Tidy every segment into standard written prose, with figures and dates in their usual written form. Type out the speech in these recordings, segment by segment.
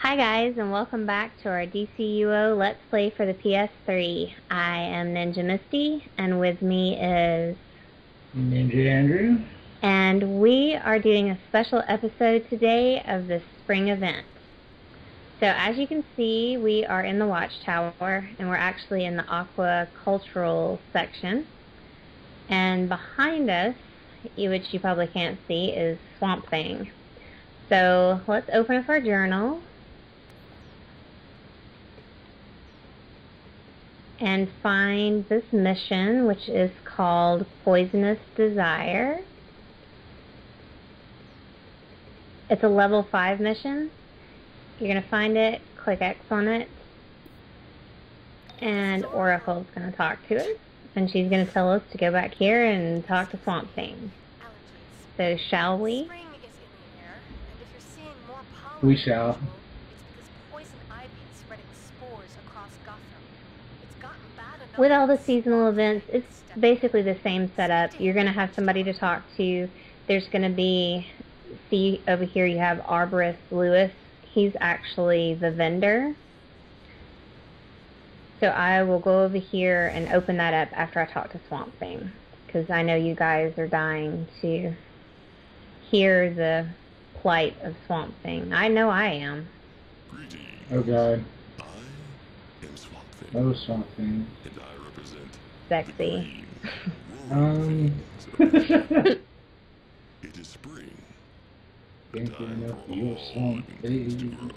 Hi guys, and welcome back to our DCUO Let's Play for the PS3. I am Ninja Misty, and with me is Ninja Andrew. And we are doing a special episode today of the spring event. So as you can see, we are in the Watchtower, and we're actually in the aquacultural section. And behind us, which you probably can't see, is Swamp Thing. So let's open up our journal and find this mission, which is called Poisonous Desire. It's a level 5 mission. You're going to find it, click X on it, and Oracle's going to talk to us, and she's going to tell us to go back here and talk to Swamp Thing. So shall we? We shall. With all the seasonal events, it's basically the same setup. You're going to have somebody to talk to. There's going to be, see over here you have Arborist Lewis. He's actually the vendor. So I will go over here and open that up after I talk to Swamp Thing, because I know you guys are dying to hear the plight of Swamp Thing. I know I am. Oh God. I am Swamp Thing. Oh, Swamp Thing. And I represent Sexy. It is spring. Thank you enough for your Swamp Thing.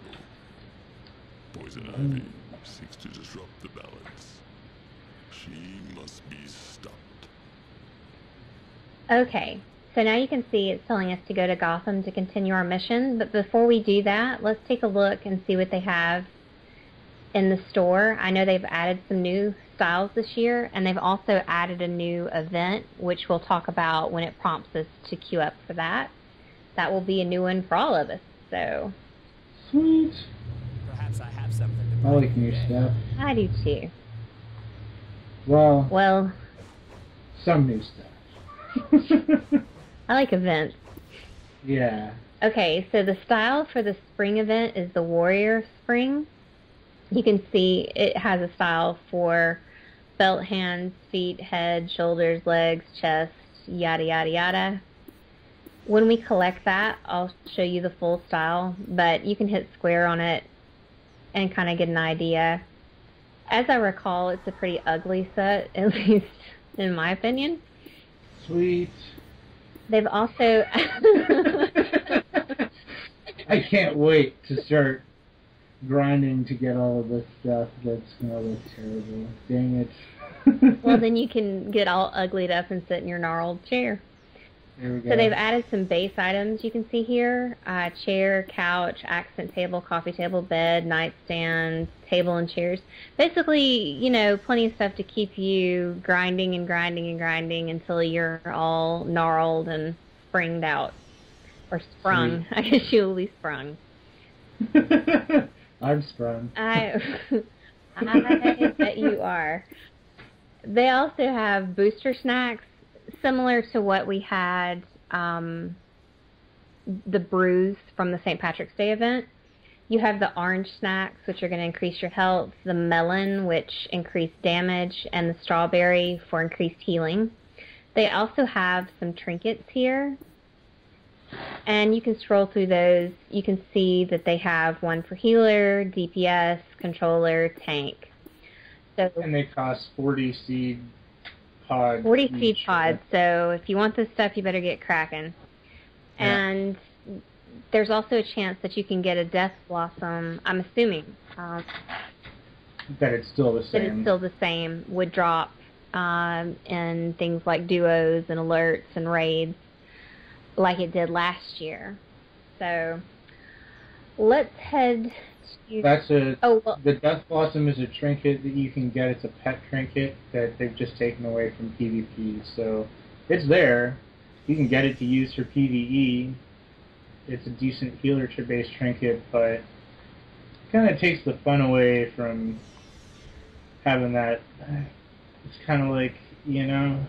Poison Ivy seeks to disrupt the balance. She must be stopped. Okay, so now you can see it's telling us to go to Gotham to continue our mission, but before we do that, let's take a look and see what they have in the store. I know they've added some new styles this year, and they've also added a new event, which we'll talk about when it prompts us to queue up for that. That will be a new one for all of us, so. Sweet. Perhaps I have something to I like new stuff. I do too. Well, some new stuff. I like events. Yeah. Okay, so the style for the spring event is the Warrior Spring. You can see it has a style for belt, hands, feet, head, shoulders, legs, chest, yada, yada, yada. When we collect that, I'll show you the full style, but you can hit square on it and kind of get an idea. As I recall, it's a pretty ugly set, at least in my opinion. Sweet. They've also... I can't wait to start grinding to get all of this stuff that's going to look terrible. Dang it. Well, then you can get all uglied up and sit in your gnarled chair. There we go. So they've added some base items you can see here. Chair, couch, accent table, coffee table, bed, nightstand, table and chairs. Basically, you know, plenty of stuff to keep you grinding and grinding and grinding until you're all gnarled and springed out. Or sprung. Sweet. I guess you'll be sprung. I'm sprung. I bet you are. They also have booster snacks, similar to what we had, the brews from the St. Patrick's Day event. You have the orange snacks, which are going to increase your health, the melon, which increase damage, and the strawberry for increased healing. They also have some trinkets here, and you can scroll through those. You can see that they have one for healer, DPS, controller, tank. So, and they cost 40 seed pods. 40 seed pods, so if you want this stuff, you better get cracking. Yeah. And there's also a chance that you can get a Death Blossom, I'm assuming. That it's still the same. That it's still the same, would drop in things like duos and alerts and raids, like it did last year. So let's head to... That's the Death Blossom is a trinket that you can get. It's a pet trinket that they've just taken away from PvP. So it's there. You can get it to use for PvE. It's a decent healer-based trinket, but it kind of takes the fun away from having that. It's kind of like, you know...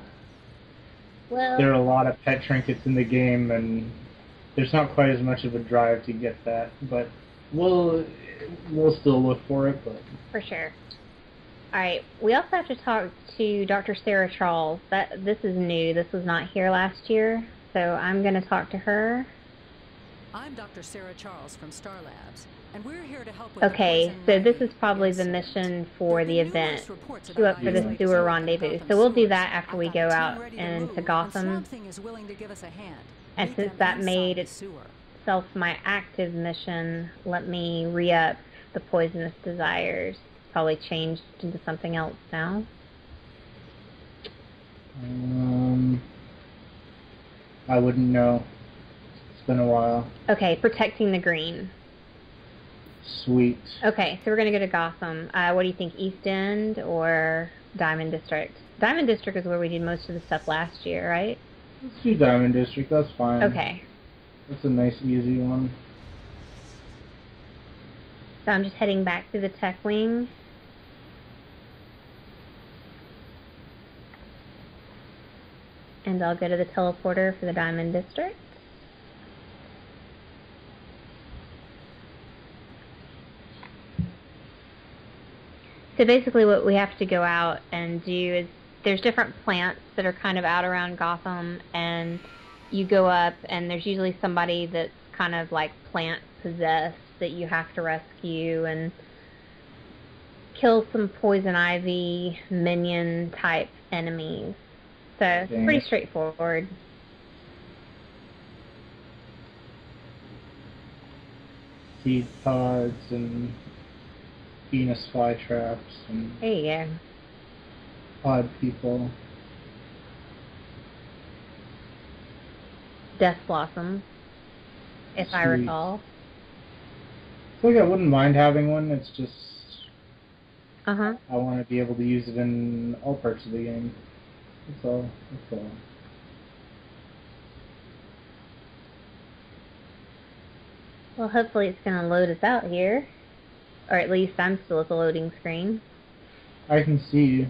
Well, there are a lot of pet trinkets in the game, and there's not quite as much of a drive to get that, but We'll still look for it, but For sure. Alright, we also have to talk to Dr. Sarah Charles. This is new. This was not here last year, so I'm going to talk to her. I'm Dr. Sarah Charles from Star Labs, and we're here to help with Okay, the so poison this ivy is probably the incident. mission for the There have been event. numerous reports Queue up about for the isolated sewer sewer rendezvous. Gotham So we'll do sewers. that after I've we got go a team out ready to into move, Gotham. And Swamp Thing is willing to give us a hand. And Meet since them that inside made the sewer. itself my active mission, let me re-up the poisonous desires. Probably changed into something else now. I wouldn't know. It's been a while. Okay, protecting the green. Sweet. Okay, so we're going to go to Gotham. What do you think, East End or Diamond District? Diamond District is where we did most of the stuff last year, right? Let's do Diamond District, that's fine. Okay. That's a nice, easy one. So I'm just heading back to the tech wing. And I'll go to the teleporter for the Diamond District. So basically what we have to go out and do is, there's different plants that are kind of out around Gotham, and you go up and there's usually somebody that's kind of like plant possessed that you have to rescue and kill some poison ivy minion type enemies. So it's pretty straightforward. Seed pods and Venus flytraps and There you go. odd people. Death blossoms, if I Sweet. recall. I think I wouldn't mind having one, it's just Uh-huh. I want to be able to use it in all parts of the game. That's all. That's all. Well, hopefully it's going to load us out here. Or at least I'm still at the loading screen. I can see you.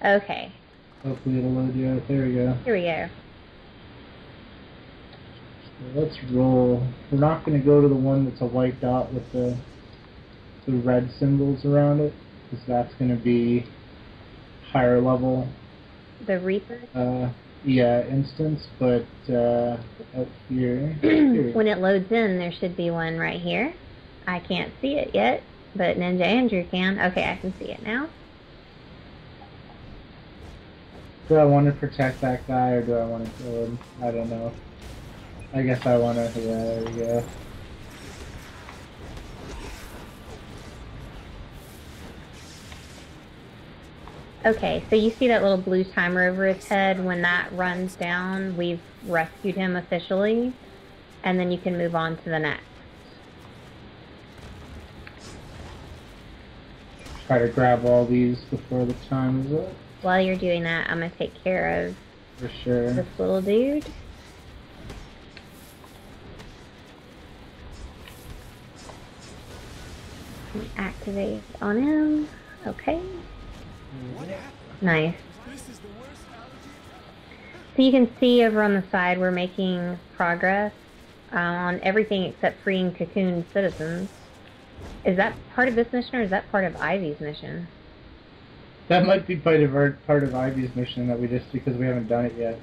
Okay, Hopefully it'll load you out. There we go. here we go. So let's roll. We're not going to go to the one that's a white dot with the red symbols around it, because that's going to be higher level. The Reaper. Yeah, instance, but up here. When it loads in, there should be one right here. I can't see it yet, but Ninja Andrew can. Okay, I can see it now. Do I want to protect that guy, or do I want to kill him? I don't know. I guess I want to. Yeah, there we go. Okay, so you see that little blue timer over his head? When that runs down, we've rescued him officially, and then you can move on to the next. Try to grab all these before the time is up. While you're doing that, I'm going to take care of For sure. this little dude. Activate on him. Okay. Nice. So you can see over on the side we're making progress on everything except freeing cocoon citizens. Is that part of this mission, or is that part of Ivy's mission? That might be part of Ivy's mission that we just, because we haven't done it yet.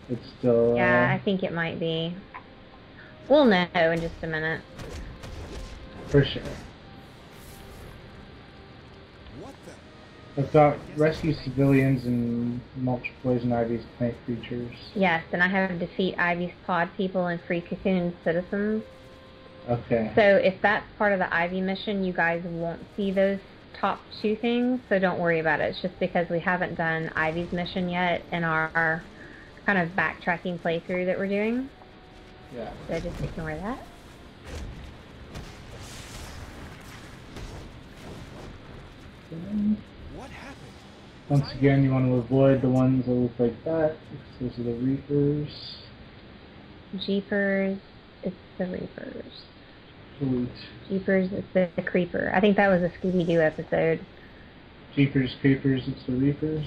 It's still. Yeah, I think it might be. We'll know in just a minute. For sure. What the? I've got rescue civilians and mulch poison Ivy's plant creatures. Yes, and I have defeat Ivy's pod people and free cocoon citizens. Okay. So if that's part of the Ivy mission, you guys won't see those top two things, so don't worry about it. It's just because we haven't done Ivy's mission yet in our kind of backtracking playthrough that we're doing. Yeah. So just ignore that. What happened? Once again, you want to avoid the ones that look like that, because those are the Reapers. Jeepers, it's the Reapers. Sweet. Jeepers, it's the Creeper. I think that was a Scooby-Doo episode. Jeepers Creepers, it's the Reapers.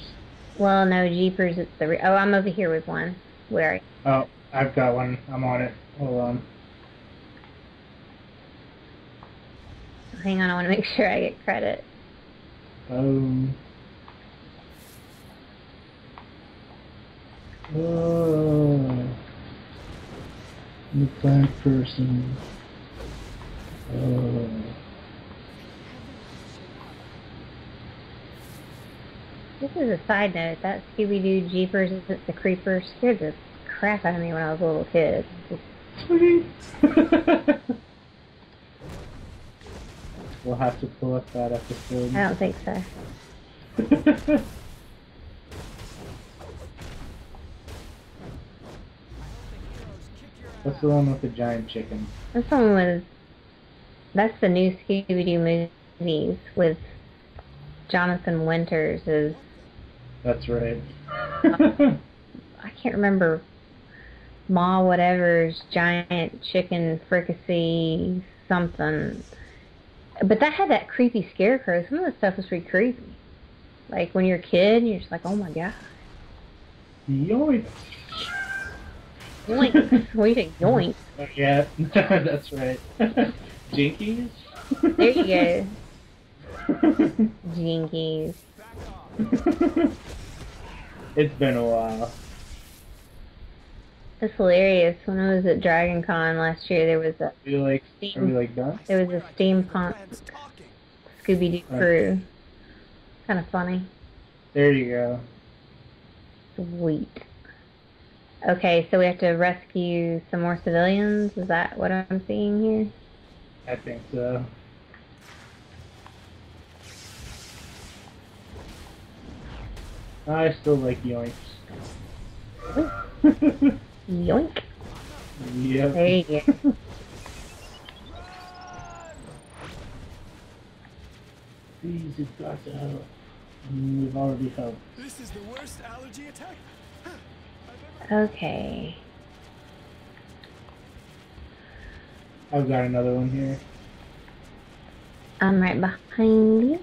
Well, no, Jeepers, it's the Oh, I'm over here with one. Where are you? Oh, I've got one. I'm on it. Hold on. Hang on, I want to make sure I get credit. Oh, new plant person. Oh. This is a side note. That Scooby-Doo Jeepers Isn't the Creeper scared the crap out of me when I was a little kid. Sweet. We'll have to pull up that episode. I don't think so. What's the one with the giant chicken? That's the new Scooby-Doo movies with Jonathan Winters as... That's right. I can't remember Ma whatever's giant chicken fricassee something. But that had that creepy scarecrow. Some of the stuff was pretty creepy. Like when you're a kid, you're just like, oh my god. Yoink. Yoink. What do you think? Yoink. Yeah, that's right. Jinkies? There you go. Jinkies. It's been a while. It's hilarious. When I was at Dragon Con last year, there was a Are we done? there was a steampunk Scooby-Doo crew. Kind of funny. There you go. Sweet. Okay, so we have to rescue some more civilians? Is that what I'm seeing here? I think so. I still like yoinks. Yoink. Yep. There you go. Please, it's got to help. We've already helped. This is the worst allergy attack. Okay. I've got another one here. I'm right behind you.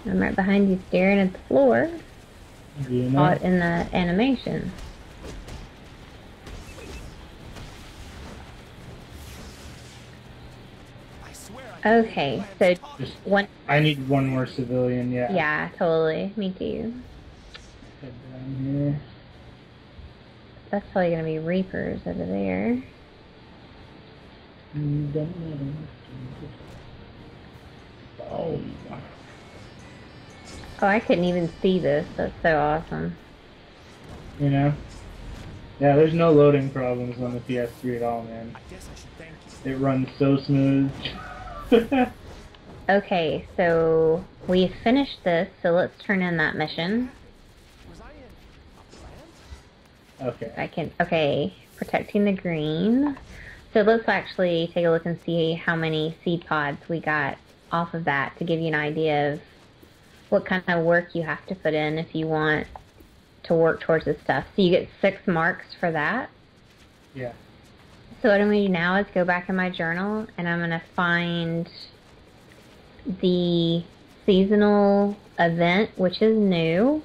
I'm right behind you staring at the floor. Do you know? Caught in the animation. Okay, so Just, one. I need one more civilian, yeah. Yeah, totally. Me too. Head down here. That's probably gonna be Reapers over there. Oh. Oh, I couldn't even see this. That's so awesome. You know? Yeah, there's no loading problems on the PS3 at all, man. I guess I should thank you. It runs so smooth. Okay, so we finished this, so let's turn in that mission. Was I in a plant? Okay. Okay, protecting the green. So let's actually take a look and see how many seed pods we got off of that to give you an idea of what kind of work you have to put in if you want to work towards this stuff. So you get 6 marks for that. Yeah. So what I'm going to do now is go back in my journal and I'm going to find the seasonal event, which is new.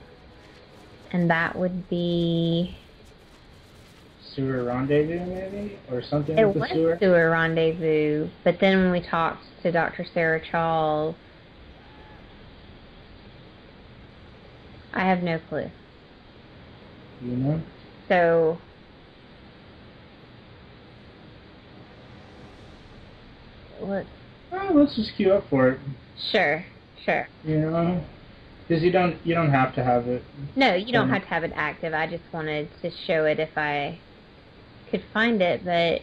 And that would be... Sewer rendezvous, maybe? Or something It with the was sewer? Sewer Rendezvous, but then when we talked to Dr. Sarah Charles, I have no clue. You know? So, Let's just queue up for it. sure. You know? Because you don't have to have it. No, you don't have to have it active. I just wanted to show it if I could find it, but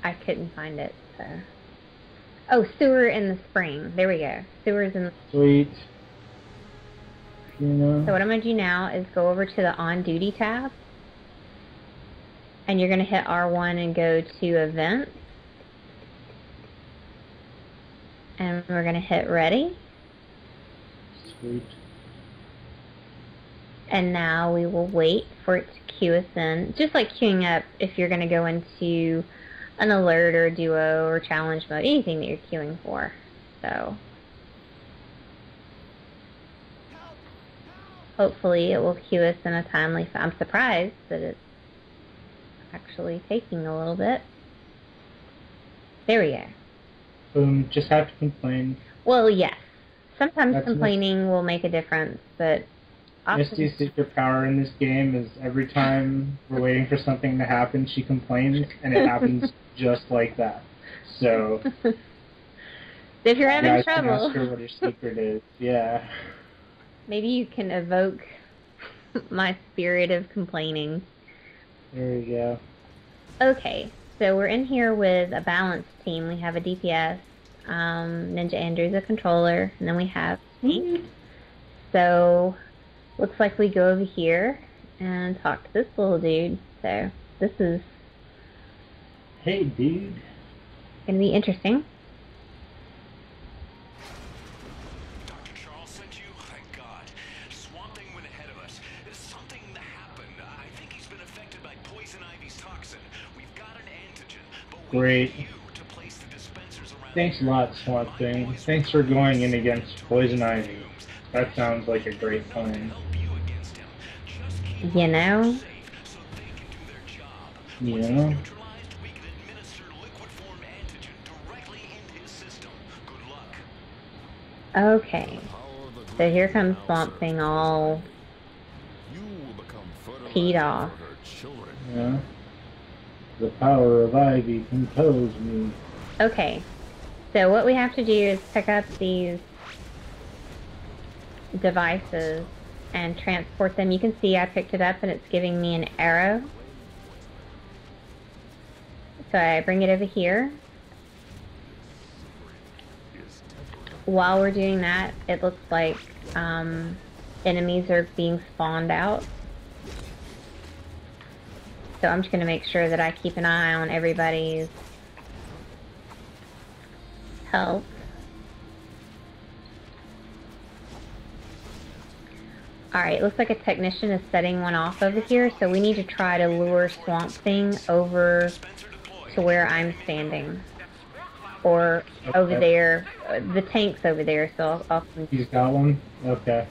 I couldn't find it, so. Oh, sewer in the spring. There we go. Sewers in the... Sweet. You know? So what I'm going to do now is go over to the On Duty tab. And you're going to hit R1 and go to Events. And we're going to hit Ready. Sweet. And now we will wait for it to queue us in. Just like queuing up if you're going to go into an alert or a duo or challenge mode, anything that you're queuing for. So hopefully it will queue us in a timely fashion. I'm surprised that it's actually taking a little bit. There we go. Just have to complain. Well, yes. Sometimes That's complaining will make a difference, but Misty's secret power in this game is every time we're waiting for something to happen, she complains, and it happens just like that. So, if you're you having guys can trouble, ask her what her secret is. Yeah. maybe you can evoke my spirit of complaining. There we go. Okay, so we're in here with a balanced team. We have a DPS, Ninja Andrew's a controller, and then we have Tank. So, looks like we go over here and talk to this little dude. So, this is Hey, dude. going to be interesting. Dr. Charles sent you? Thank God. Swamp Thing went ahead of us. Something happened. I think he's been affected by Poison Ivy's toxin. We've got an antigen, but we Great. need you to place the dispensers around Thanks a here. lot, Swamp Thing. Thanks for going in against Poison Ivy. That sounds like a great plan. Help you against him. Just keep You know? safe so they can do their job. You Once he's know? neutralized, we can administer liquid form antigen directly into his system. Good luck. Okay, so here comes Swamp Thing all You will become teed fertilizer off. for her children. Yeah. The power of Ivy compels me. Okay, so what we have to do is pick up these devices and transport them. You can see I picked it up and it's giving me an arrow. So I bring it over here. While we're doing that, it looks like enemies are being spawned out. So I'm just going to make sure that I keep an eye on everybody's health. Alright, looks like a technician is setting one off over here, so we need to try to lure Swamp Thing over to where I'm standing. Or over Okay. there. The tank's over there, so I'll He's got one? Okay.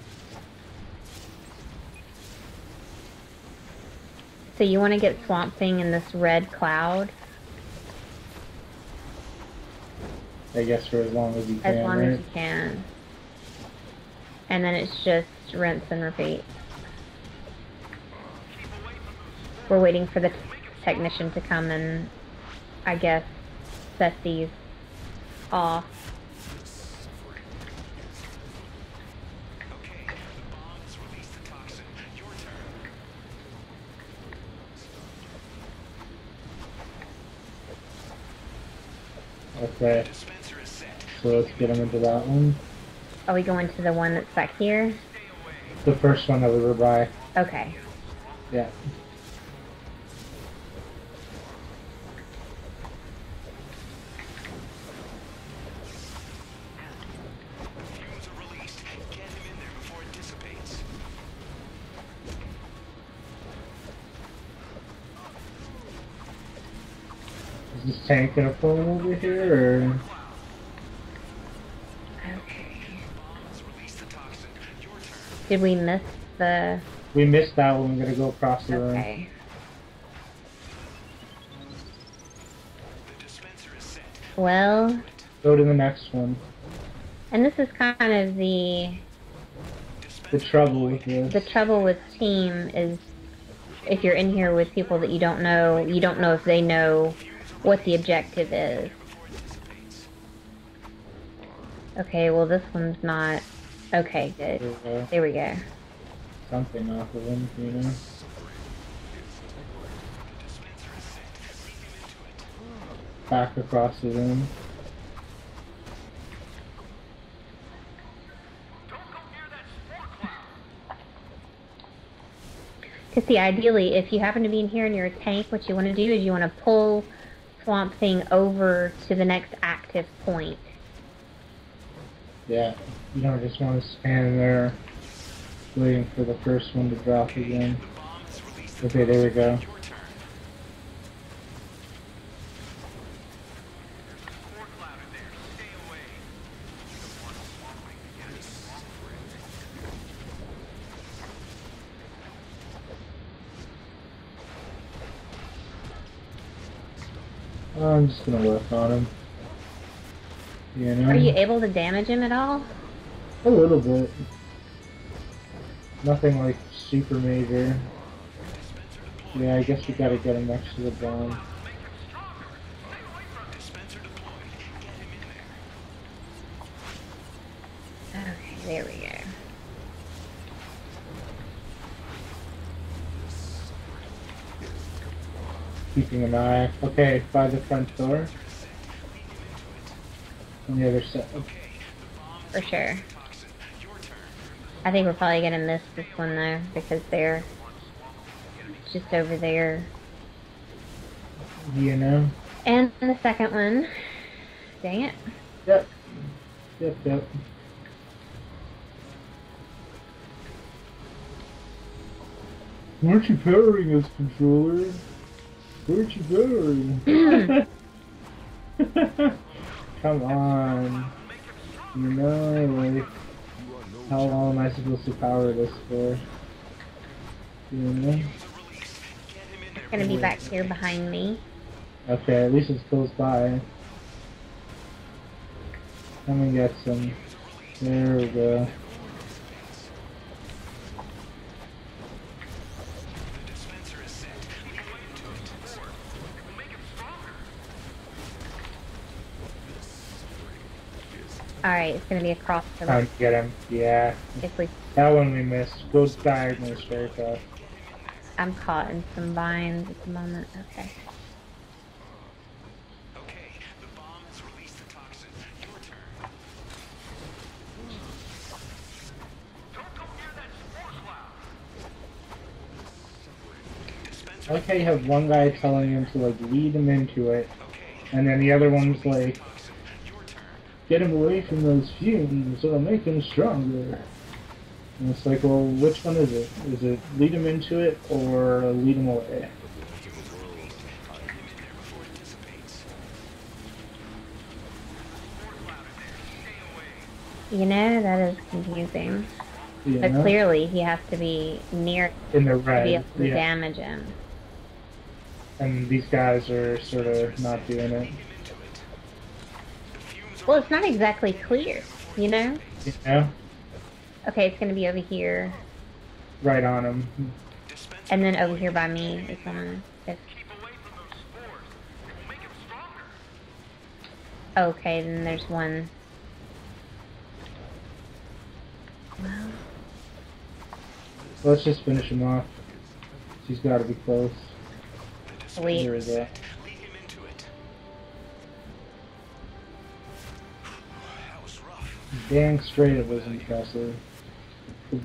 So you want to get Swamp Thing in this red cloud, I guess for as long as you can, as long right? as you can. And then it's just rinse and repeat. We're waiting for the technician to come and, I guess, set these off. Okay, the bombs release the toxin. Your turn. Okay, Dispenser is set. so let's get him into that one. Are we going to the one that's back here? The first one that we were by. Okay. Yeah. Fumes are released. Get him in there before it dissipates. Is this tank gonna pull over here, or? Okay. Bombs release the toxin. Your turn. Did we miss the... We missed that one, we're gonna go across the room. Okay. The dispenser is set. Well, Go to the next one. and this is kind of the Trouble with this. the trouble with team is if you're in here with people that you don't know if they know what the objective is. Okay, well this one's not... Okay, good. There we go. There we go. Something off of him, you know? Back across the room. Because see, ideally, if you happen to be in here and you're a tank, what you want to do is you want to pull Swamp Thing over to the next active point. Yeah. You don't just want to stand there waiting for the first one to drop again. Okay, there we go. I'm just gonna work on him. You know? Are you able to damage him at all? A little bit. Nothing like super major. Yeah, I guess we gotta get him next to the bomb. Okay, there we go. Keeping an eye. Okay, by the front door. On the other side. For sure. I think we're probably gonna miss this one though, because they're just over there. You know? And the second one. Dang it. Yep. Yep. Weren't you powering us, controller? Weren't you powering? Come on. You know, like, how long am I supposed to power this for? You know? It's gonna be back here behind me. Okay, at least it's close by. Come and get some. There we go. Alright, it's gonna be across the Time road. to get him. Yeah. If we, That one we missed. Go diagonally straight across. I'm caught in some vines at the moment. Okay. Okay, the bomb has released the toxin. Your turn. Don't go near that spore cloud. I like how you have one guy telling him to like lead him into it, and then the other one's like, get him away from those fumes, it'll make him stronger. And it's like, well, which one is it? Is it lead him into it or lead him away? You know, that is confusing. You But know? clearly he has to be near In the to be red, able to yeah. damage him. And these guys are sort of not doing it. Well, it's not exactly clear, you know? You know? Okay, it's gonna be over here. Right on him. And then over here by me is one. Okay, then there's one. Well, Let's just finish him off. He's got to be close. sweet. Here we go. Lead him into it. That was rough. Dang straight it was impressive.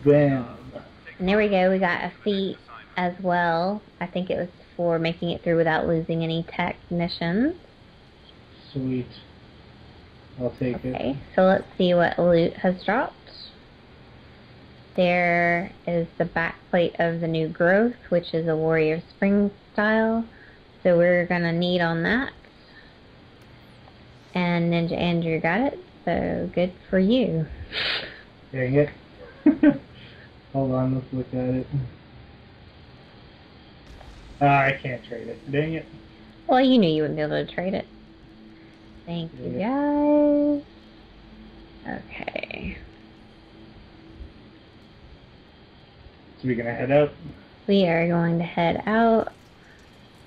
Bam. And there we go, we got a feat as well. I think it was for making it through without losing any technicians. Sweet. I'll take Okay, it. so let's see what loot has dropped. There is the backplate of the new growth, which is a Warrior Spring style. So we're gonna need on that. And Ninja Andrew got it, so good for you. Dang it. Hold on, let's look at it. I can't trade it. Dang it. Well, you knew you wouldn't be able to trade it. Thank you, guys. Okay. So we gonna head out? We are going to head out.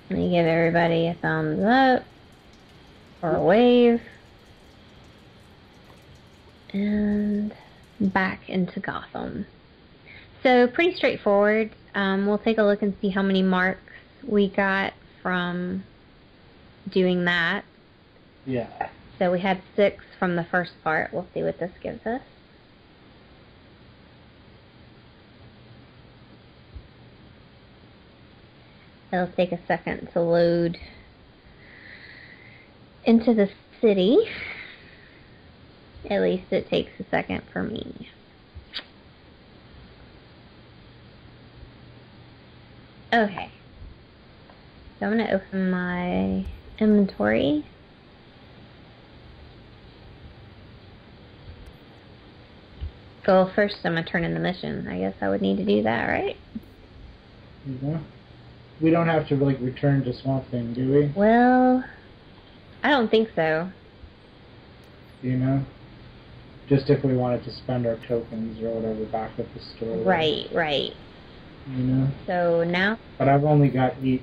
Let me give everybody a thumbs up. Or a wave. And back into Gotham. So pretty straightforward. We'll take a look and see how many marks we got from doing that. Yeah. So we had 6 from the first part. We'll see what this gives us. It'll take a second to load into the city. At least it takes a second for me. Okay. So I'm going to open my inventory. Well, first I'm going to turn in the mission. I guess I would need to do that, right? You know? We don't have to like return to Swamp Thing, do we? Well, I don't think so. You know? Just if we wanted to spend our tokens or whatever back at the store. Right, right. You know? So now... But I've only got eight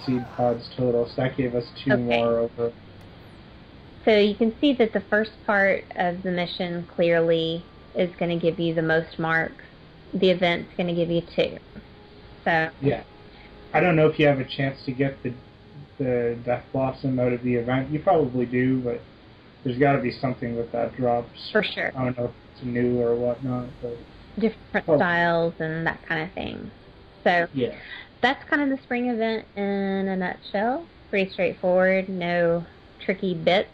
seed pods total, so that gave us 2 more over. So you can see that the first part of the mission clearly is going to give you the most marks. The event's going to give you 2. So... Yeah. I don't know if you have a chance to get the Death Blossom out of the event. You probably do, but there's got to be something with that drops. For sure. I don't know if it's new or whatnot, but... Different styles and that kind of thing. So yeah, that's kind of the spring event in a nutshell. Pretty straightforward, no tricky bits.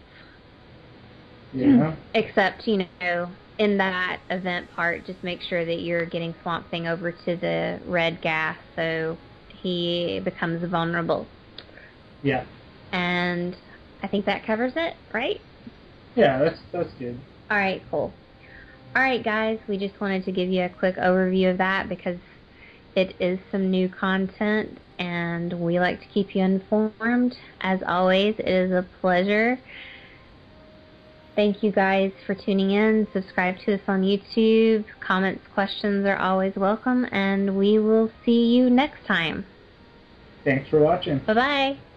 Yeah. Except, you know, in that event part, just make sure that you're getting Swamp Thing over to the red gas so he becomes vulnerable. Yeah. And I think that covers it, right? Yeah, that's good. All right, cool. All right, guys, we just wanted to give you a quick overview of that because it is some new content and we like to keep you informed. As always, it is a pleasure. Thank you guys for tuning in. Subscribe to us on YouTube. Comments, questions are always welcome, and we will see you next time. Thanks for watching. Bye-bye.